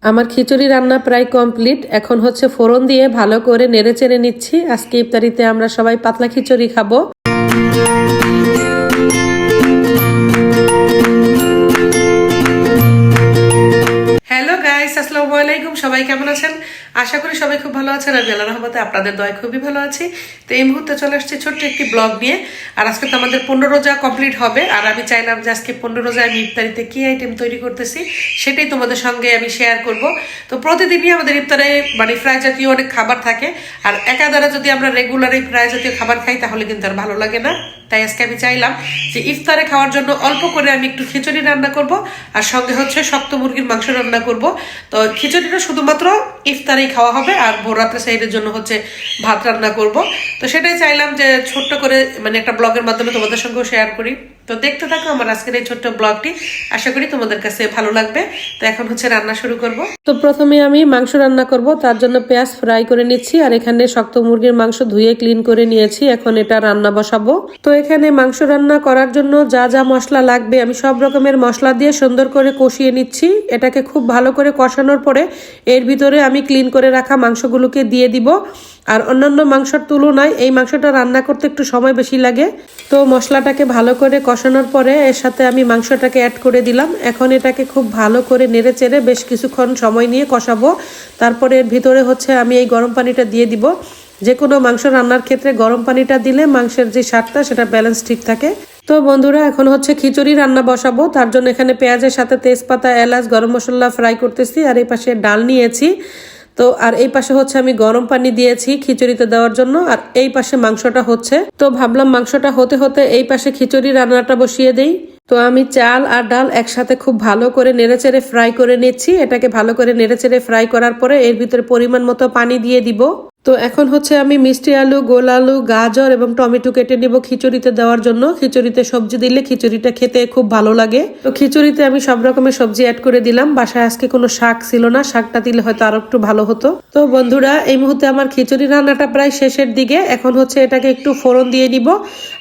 আমার খিচুড়ি রান্না প্রায় কমপ্লিট। এখন হচ্ছে ফোড়ন দিয়ে ভালো করে নেড়ে চেড়ে নিচ্ছি। আজকে ইফতারিতে আমরা সবাই পাতলা খিচুড়ি খাবো। হ্যালো গাইস, আসসালামু আলাইকুম। সবাই কেমন আছেন? আশা করি সবাই খুব ভালো আছেন। আমি আল্লাহর রহমতে আপনাদের দয়ায় খুবই ভালো আছি। তো এই মুহূর্তে চলে আসছে ছোট্ট একটি ব্লগ নিয়ে। আর আজকে তো আমাদের 15 রোজা কমপ্লিট হবে। আর আমি চাইলাম যে আজকে 15 রোজা আমি ইফতারিতে কি আইটেম তৈরি করতেছি সেটাই তোমাদের সঙ্গে আমি শেয়ার করব। তো প্রতিদিনই আমাদের ইফতারে মানে ফ্রাই জাতীয় অনেক খাবার থাকে। আর একাধারে যদি আমরা রেগুলার এই ফ্রাই জাতীয় খাবার খাই তাহলে কিন্তু আর ভালো লাগে না। তাই আজকে আমি চাইলাম যে ইফতারে খাওয়ার জন্য অল্প করে আমি একটু খিচুড়ি রান্না করব, আর সঙ্গে হচ্ছে শক্ত মুরগির মাংস রান্না করব। তো খিচুড়িটা শুধুমাত্র ইফতারেই খাওয়া হবে, আর ভোর রাত্রে সাইডের জন্য হচ্ছে ভাত রান্না করব। তো সেটাই চাইলাম যে ছোট্ট করে মানে একটা ব্লগের মাধ্যমে তোমাদের সঙ্গেও শেয়ার করি। তো দেখতে থাকো আমার আজকের এই ছোট্ট ব্লগটি, আশা করি তোমাদের কাছে ভালো লাগবে। তো এখন হচ্ছে রান্না শুরু করব। তো প্রথমে আমি মাংস রান্না করব, তার জন্য পেঁয়াজ ফ্রাই করে নিচ্ছি। আর এখানে শক্ত মুরগির মাংস ধুয়ে ক্লিন করে নিয়েছি। এখন এটা রান্না বসাবো। তো এখানে মাংস রান্না করার জন্য যা যা মশলা লাগবে আমি সব রকমের মশলা দিয়ে সুন্দর করে কষিয়ে নিচ্ছি। এটাকে খুব ভালো করে কষানোর পরে এর ভিতরে আমি ক্লিন করে রাখা মাংসগুলোকে দিয়ে দিব। আর অন্যান্য মাংসের তুলনায় এই মাংসটা রান্না করতে একটু সময় বেশি লাগে। তো মশলাটাকে ভালো করে কষানোর পরে এর সাথে আমি মাংসটাকে অ্যাড করে দিলাম। এখন এটাকে খুব ভালো করে নেড়ে চেড়ে বেশ কিছুক্ষণ সময় নিয়ে কষাবো। তারপরে এর ভিতরে হচ্ছে আমি এই গরম পানিটা দিয়ে দিব। যে কোনো মাংস রান্নার ক্ষেত্রে গরম পানিটা দিলে মাংসের যে স্বাদটা সেটা ব্যালেন্স ঠিক থাকে। তো বন্ধুরা এখন হচ্ছে খিচুড়ি রান্না বসাবো। তার জন্য এখানে পেঁয়াজের সাথে তেজপাতা, এলাচ, গরম মশলা ফ্রাই করতেছি। আর এই পাশে ডাল নিয়েছি। তো আর এই পাশে হচ্ছে আমি গরম পানি দিয়েছি খিচুড়িতে দেওয়ার জন্য। আর এই পাশে মাংসটা হচ্ছে। তো ভাবলাম মাংসটা হতে হতে এই পাশে খিচুড়ি রান্নাটা বসিয়ে দেই। তো আমি চাল আর ডাল একসাথে খুব ভালো করে নেড়েচেড়ে ফ্রাই করে নিচ্ছি। এটাকে ভালো করে নেড়েচেড়ে ফ্রাই করার পরে এর ভিতরে পরিমাণ মতো পানি দিয়ে দিব। তো এখন হচ্ছে আমি মিষ্টি আলু, গোল আলু, গাজর এবং টমেটো কেটে নিব খিচুড়িতে দেওয়ার জন্য। খিচুড়িতে সবজি দিলে খিচুড়িটা খেতে খুব ভালো লাগে। তো খিচুড়িতে আমি সব রকমের সবজি অ্যাড করে দিলাম। বাসায় আজকে কোনো শাক ছিল না, শাকটা দিলে হয়তো আরো একটু ভালো হতো। তো বন্ধুরা এই মুহূর্তে আমার খিচুড়ি রান্নাটা প্রায় শেষের দিকে। এখন হচ্ছে এটাকে একটু ফোড়ন দিয়ে নিব।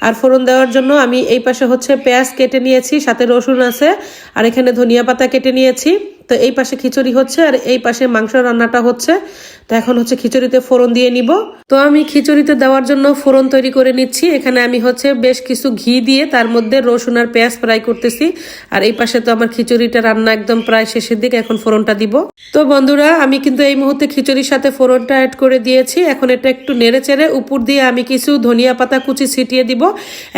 আর ফোড়ন দেওয়ার জন্য আমি এই পাশে হচ্ছে পেঁয়াজ কেটে নিয়েছি, সাথে রসুন আছে, আর এখানে ধনিয়া পাতা কেটে নিয়েছি। তো এই পাশে খিচুড়ি হচ্ছে আর এই পাশে মাংস রান্নাটা হচ্ছে। তো এখন হচ্ছে খিচুড়িতে ফোড়ন দিয়ে নিব। তো আমি খিচুড়িতে দেওয়ার জন্য ফোড়ন তৈরি করে নিচ্ছি। এখানে আমি হচ্ছে বেশ কিছু ঘি দিয়ে তার মধ্যে রসুন আর পেঁয়াজ ফ্রাই করতেছি। আর এই পাশে তো আমার খিচুড়িটা রান্না একদম প্রায় শেষের দিকে, এখন ফোড়নটা দিব। তো বন্ধুরা আমি কিন্তু এই মুহূর্তে খিচুড়ির সাথে ফোড়নটা অ্যাড করে দিয়েছি। এখন এটা একটু নেড়ে চেড়ে উপর দিয়ে আমি কিছু ধনিয়া পাতা কুচি ছিটিয়ে দিব।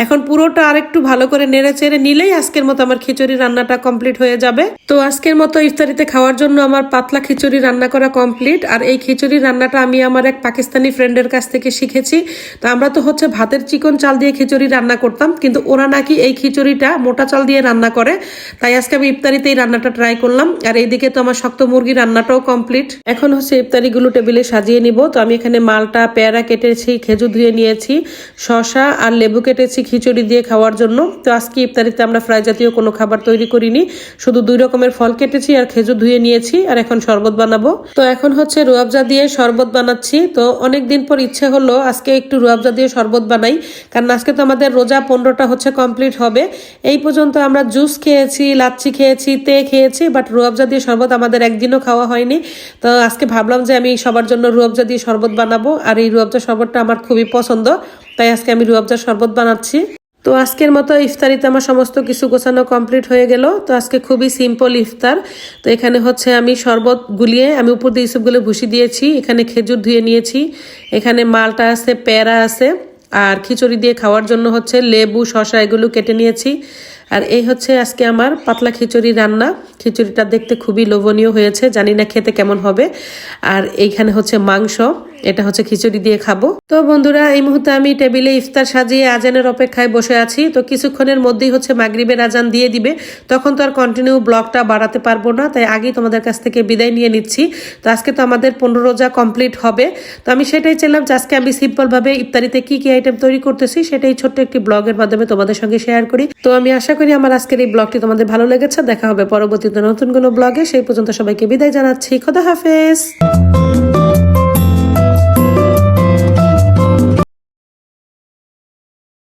এখন পুরোটা আরেকটু ভালো করে নেড়ে চেড়ে নিলেই আজকের মতো আমার খিচুড়ি রান্নাটা কমপ্লিট হয়ে যাবে। তো আজকের মতো ইফতারিতে খাওয়ার জন্য আমার পাতলা খিচুড়ি রান্না করা কমপ্লিট। আর এই খিচুড়ি রান্নাটা আমি আমার এক পাকিস্তানি ফ্রেন্ডের কাছ থেকে শিখেছি। তো আমরা তো হচ্ছে ভাতের চিকন চাল দিয়ে খিচুড়ি রান্না করতাম, কিন্তু ওরা নাকি এই খিচুড়িটা মোটা চাল দিয়ে রান্না করে। তাই আজকে আমি ইফতারিতে এই রান্নাটা ট্রাই করলাম। আর এইদিকে তো আমার শক্ত মুরগি রান্নাটাও কমপ্লিট। এখন হচ্ছে ইফতারিগুলো টেবিলে সাজিয়ে নিব। তো আমি এখানে মালটা, পেয়ারা কেটেছি, খেজুর ধুয়ে নিয়েছি, শসা আর লেবু কেটেছি খিচুড়ি দিয়ে খাওয়ার জন্য। তো আজকে ইফতারিতে আমরা ফ্রাই জাতীয় কোনো খাবার তৈরি করিনি, শুধু 2 রকমের ফল কেটেছি আর খেজুর ধুয়ে নিয়েছি। আর এখন শরবত বানাবো। তো এখন হচ্ছে রুয়াবজা দিয়ে শরবত বানাচ্ছি। তো অনেক দিন পর ইচ্ছে হলো আজকে একটু রুয়াবজা দিয়ে শরবত বানাই, কারণ আজকে তো আমাদের রোজা 15টা হচ্ছে কমপ্লিট হবে। এই পর্যন্ত আমরা জুস খেয়েছি, লাচ্ছি খেয়েছি, তে খেয়েছি, বাট রুয়াবজা দিয়ে শরবত আমাদের একদিনও খাওয়া হয়নি। তো আজকে ভাবলাম যে আমি সবার জন্য রুয়াবজা দিয়ে শরবত বানাবো। আর এই রুয়াবজা শরবতটা আমার খুবই পছন্দ, তাই আজকে আমি রুয়াবজা শরবত বানাচ্ছি। তো আজকের মতো ইফতারিতে আমার সমস্ত কিছু গোছানো কমপ্লিট হয়ে গেল। তো আজকে খুবই সিম্পল ইফতার। তো এখানে হচ্ছে আমি শরবত গুলিয়ে আমি উপর দিয়ে ইসবগুলো ভুষি দিয়েছি। এখানে খেজুর ধুয়ে নিয়েছি, এখানে মালটা আছে, পেয়ারা আছে, আর খিচুড়ি দিয়ে খাওয়ার জন্য হচ্ছে লেবু, শসা এগুলো কেটে নিয়েছি। আর এই হচ্ছে আজকে আমার পাতলা খিচুড়ি রান্না। খিচুড়িটা দেখতে খুবই লোভনীয় হয়েছে, জানি না খেতে কেমন হবে। আর এইখানে হচ্ছে মাংস, এটা হচ্ছে খিচুড়ি দিয়ে খাবো। তো বন্ধুরা এই মুহূর্তে আমি টেবিলে ইফতার সাজিয়ে আজানের অপেক্ষায় বসে আছি। তো কিছুক্ষণের মধ্যেই হচ্ছে মাগরিবের আজান দিয়ে দিবে, তখন তো আর কন্টিনিউ ব্লগটা বাড়াতে পারবো না, তাই আগেই তোমাদের কাছ থেকে বিদায় নিয়ে নিচ্ছি। তো আজকে তো আমাদের 15 রোজা কমপ্লিট হবে। তো আমি সেটাই চাইলাম যে আজকে আমি সিম্পল ভাবে ইফতারিতে কি কি আইটেম তৈরি করতেছি সেটাই ছোট্ট একটি ব্লগের মাধ্যমে তোমাদের সঙ্গে শেয়ার করি। তো আমি আশা করি আমার আজকের এই ব্লগটি তোমাদের ভালো লেগেছে। দেখা হবে পরবর্তীতে নতুন কোনো ব্লগে। সেই পর্যন্ত সবাইকে বিদায় জানাচ্ছি। খোদা হাফেজ।